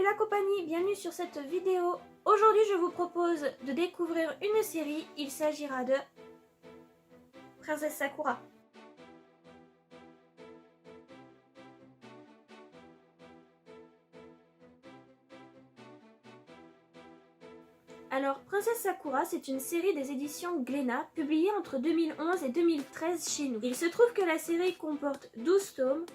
la compagnie, bienvenue sur cette vidéo. Aujourd'hui je vous propose de découvrir une série, il s'agira de Princesse Sakura. Alors, Princesse Sakura, c'est une série des éditions Glénat, publiée entre 2011 et 2013 chez nous. Il se trouve que la série comporte 12 tomes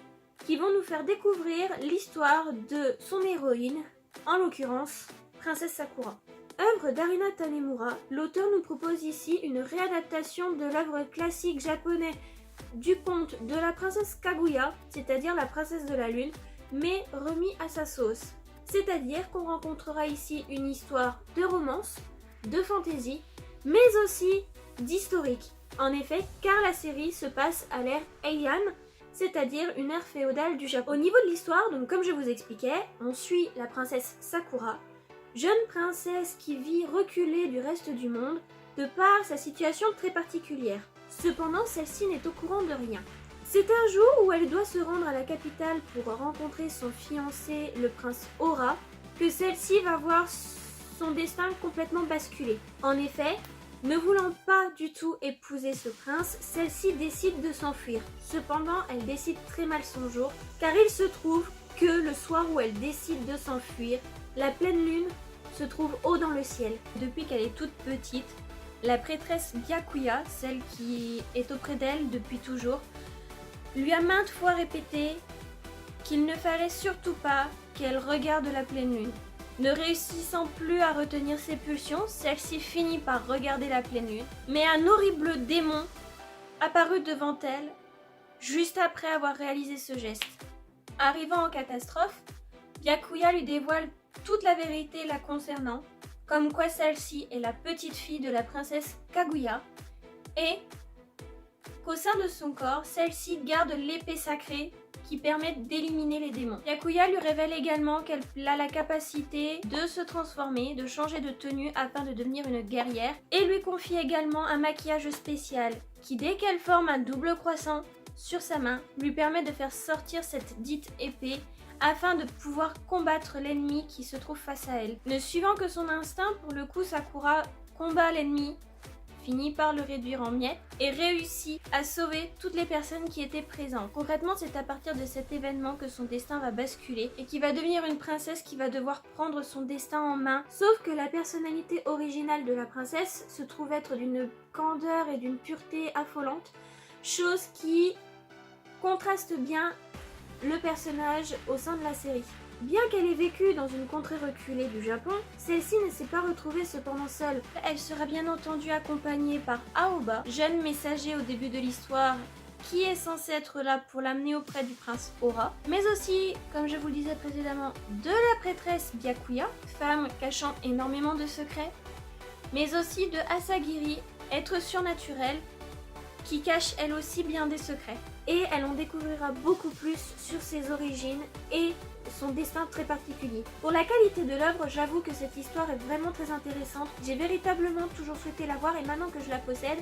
qui vont nous faire découvrir l'histoire de son héroïne, en l'occurrence Princesse Sakura. Œuvre d'Arina Tanemura, l'auteur nous propose ici une réadaptation de l'œuvre classique japonaise du conte de la princesse Kaguya, c'est-à-dire la princesse de la lune, mais remis à sa sauce. C'est-à-dire qu'on rencontrera ici une histoire de romance, de fantaisie, mais aussi d'historique. En effet, car la série se passe à l'ère Heian, c'est-à-dire une ère féodale du Japon. Au niveau de l'histoire, donc comme je vous expliquais, on suit la princesse Sakura, jeune princesse qui vit reculée du reste du monde de par sa situation très particulière. Cependant, celle-ci n'est au courant de rien. C'est un jour où elle doit se rendre à la capitale pour rencontrer son fiancé, le prince Aura, que celle-ci va voir son destin complètement basculer. En effet, ne voulant pas du tout épouser ce prince, celle-ci décide de s'enfuir. Cependant, elle décide très mal son jour, car il se trouve que le soir où elle décide de s'enfuir, la pleine lune se trouve haut dans le ciel. Depuis qu'elle est toute petite, la prêtresse Byakuya, celle qui est auprès d'elle depuis toujours, lui a maintes fois répété qu'il ne fallait surtout pas qu'elle regarde la pleine lune. Ne réussissant plus à retenir ses pulsions, celle-ci finit par regarder la pleine lune, mais un horrible démon apparut devant elle juste après avoir réalisé ce geste. Arrivant en catastrophe, Byakuya lui dévoile toute la vérité la concernant, comme quoi celle-ci est la petite fille de la princesse Kaguya, et qu'au sein de son corps, celle-ci garde l'épée sacrée qui permet d'éliminer les démons. Byakuya lui révèle également qu'elle a la capacité de se transformer, de changer de tenue afin de devenir une guerrière, et lui confie également un maquillage spécial qui, dès qu'elle forme un double croissant sur sa main, lui permet de faire sortir cette dite épée afin de pouvoir combattre l'ennemi qui se trouve face à elle. Ne suivant que son instinct, pour le coup, Sakura combat l'ennemi, finit par le réduire en miettes et réussit à sauver toutes les personnes qui étaient présentes. Concrètement, c'est à partir de cet événement que son destin va basculer et qui va devenir une princesse qui va devoir prendre son destin en main. Sauf que la personnalité originale de la princesse se trouve être d'une candeur et d'une pureté affolante, chose qui contraste bien le personnage au sein de la série. Bien qu'elle ait vécu dans une contrée reculée du Japon, celle-ci ne s'est pas retrouvée cependant seule. Elle sera bien entendu accompagnée par Aoba, jeune messager au début de l'histoire, qui est censé être là pour l'amener auprès du prince Aura, mais aussi, comme je vous le disais précédemment, de la prêtresse Byakuya, femme cachant énormément de secrets, mais aussi de Asagiri, être surnaturel, qui cache elle aussi bien des secrets. Et elle en découvrira beaucoup plus sur ses origines et son destin très particulier. Pour la qualité de l'œuvre, j'avoue que cette histoire est vraiment très intéressante. J'ai véritablement toujours souhaité la voir et maintenant que je la possède,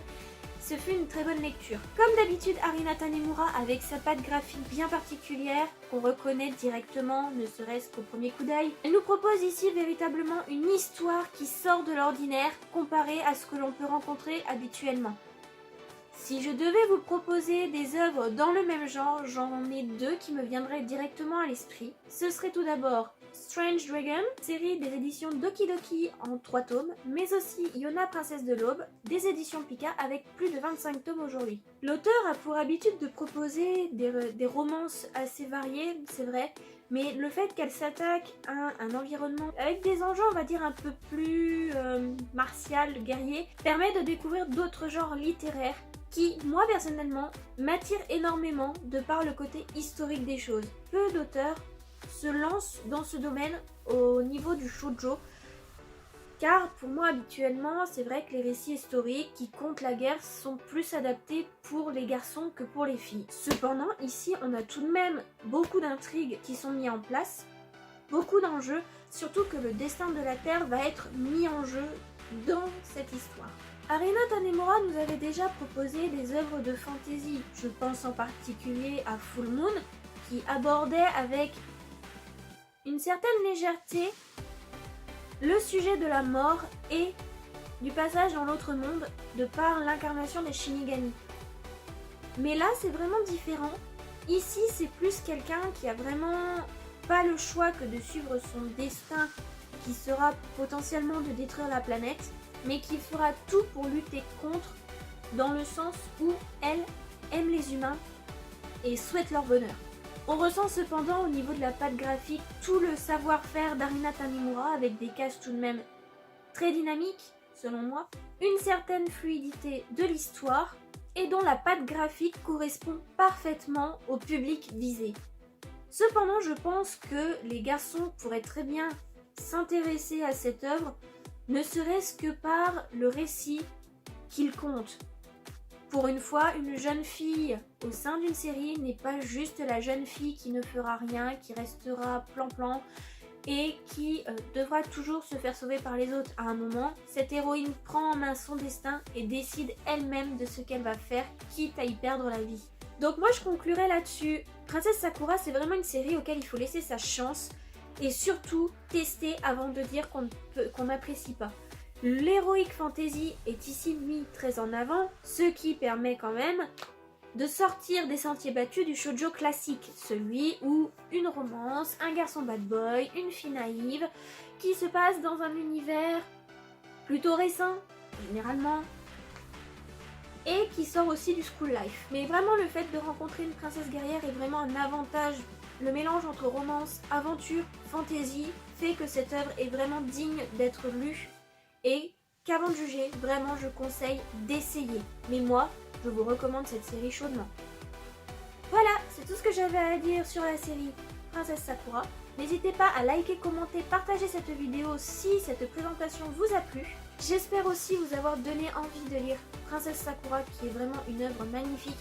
ce fut une très bonne lecture. Comme d'habitude, Arina Tanemura, avec sa patte graphique bien particulière, qu'on reconnaît directement, ne serait-ce qu'au premier coup d'œil, elle nous propose ici véritablement une histoire qui sort de l'ordinaire comparée à ce que l'on peut rencontrer habituellement. Si je devais vous proposer des œuvres dans le même genre, j'en ai deux qui me viendraient directement à l'esprit. Ce serait tout d'abord Strange Dragon, série des éditions Doki Doki en 3 tomes, mais aussi Yona Princesse de l'Aube, des éditions Pika avec plus de 25 tomes aujourd'hui. L'auteur a pour habitude de proposer des romances assez variées, c'est vrai, mais le fait qu'elle s'attaque à un environnement avec des enjeux, on va dire, un peu plus martial, guerrier, permet de découvrir d'autres genres littéraires qui, moi personnellement, m'attire énormément de par le côté historique des choses. Peu d'auteurs se lancent dans ce domaine au niveau du shoujo, car pour moi habituellement, c'est vrai que les récits historiques qui comptent la guerre sont plus adaptés pour les garçons que pour les filles. Cependant, ici, on a tout de même beaucoup d'intrigues qui sont mises en place, beaucoup d'enjeux, surtout que le destin de la Terre va être mis en jeu dans cette histoire. Arina Tanemura nous avait déjà proposé des œuvres de fantasy. Je pense en particulier à Full Moon, qui abordait avec une certaine légèreté, le sujet de la mort et du passage dans l'autre monde de par l'incarnation des Shinigami. Mais là, c'est vraiment différent. Ici, c'est plus quelqu'un qui a vraiment pas le choix que de suivre son destin, qui sera potentiellement de détruire la planète, mais qui fera tout pour lutter contre, dans le sens où elle aime les humains et souhaite leur bonheur. On ressent cependant au niveau de la patte graphique tout le savoir-faire d'Arina Tanimura avec des cases tout de même très dynamiques, selon moi, une certaine fluidité de l'histoire et dont la patte graphique correspond parfaitement au public visé. Cependant, je pense que les garçons pourraient très bien s'intéresser à cette œuvre, ne serait-ce que par le récit qu'il compte. Pour une fois, une jeune fille au sein d'une série n'est pas juste la jeune fille qui ne fera rien, qui restera plan-plan et qui devra toujours se faire sauver par les autres. À un moment, cette héroïne prend en main son destin et décide elle-même de ce qu'elle va faire, quitte à y perdre la vie. Donc moi je conclurai là-dessus. Princesse Sakura, c'est vraiment une série auquel il faut laisser sa chance et surtout tester avant de dire qu'on n'apprécie pas. L'heroic fantasy est ici mis très en avant, ce qui permet quand même de sortir des sentiers battus du shoujo classique, celui où une romance, un garçon bad boy, une fille naïve, qui se passe dans un univers plutôt récent, généralement, et qui sort aussi du school life. Mais vraiment le fait de rencontrer une princesse guerrière est vraiment un avantage. Le mélange entre romance, aventure, fantasy fait que cette œuvre est vraiment digne d'être lue et qu'avant de juger, vraiment je conseille d'essayer. Mais moi, je vous recommande cette série chaudement. Voilà, c'est tout ce que j'avais à dire sur la série Princesse Sakura. N'hésitez pas à liker, commenter, partager cette vidéo si cette présentation vous a plu. J'espère aussi vous avoir donné envie de lire Princesse Sakura, qui est vraiment une œuvre magnifique.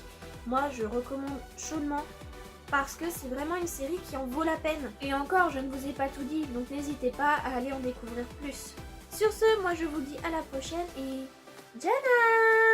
Moi, je recommande chaudement parce que c'est vraiment une série qui en vaut la peine. Et encore, je ne vous ai pas tout dit, donc n'hésitez pas à aller en découvrir plus. Sur ce, moi je vous dis à la prochaine et Jana!